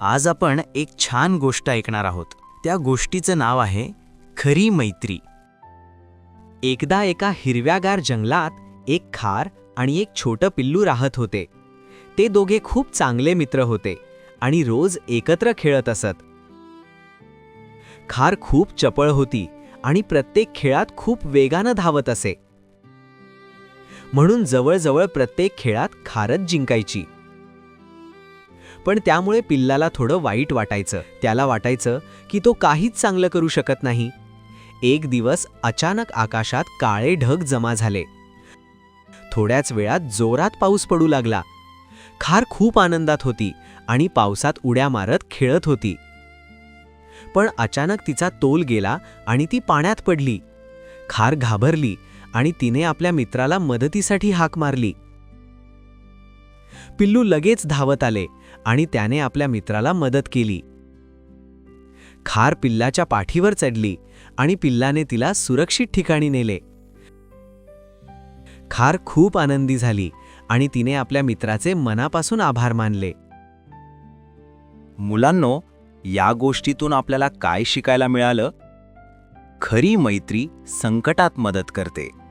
आज आपण एक छान गोष्ट ऐकणार आहोत. त्या गोष्टीचं नाव आहे खरी मैत्री. एकदा एका हिरव्यागार जंगलात एक खार आणि एक छोटं पिल्लू राहत होते. ते दोघे खूप चांगले मित्र होते आणि रोज एकत्र खेळत असत. खार खूप चपळ होती आणि प्रत्येक खेळात खूप वेगानं धावत असे. म्हणून जवळजवळ प्रत्येक खेळात खारच जिंकायची. पण त्यामुळे पिल्लाला थोडं वाईट वाटायचं. त्याला वाटायचं की तो काहीच चांगलं करू शकत नाही. एक दिवस अचानक आकाशात काळे ढग जमा झाले. थोड्याच वेळात जोरात पाऊस पडू लागला. खार खूप आनंदात होती आणि पावसात उड्या मारत खेळत होती. पण अचानक तिचा तोल गेला आणि ती पाण्यात पडली. खार घाबरली आणि तिने आपल्या मित्राला मदतीसाठी हाक मारली. पिल्लू लगेच धावत आले आणि त्याने आपल्या मित्राला मदत केली. खार पिल्लाच्या पाठीवर चढली आणि पिल्लाने तिला सुरक्षित ठिकाणी नेले. खार खूप आनंदी झाली आणि तिने आपल्या मित्राचे मनापासून आभार मानले. मुलांनो, या गोष्टीतून आपल्याला काय शिकायला मिळालं? खरी मैत्री संकटात मदत करते.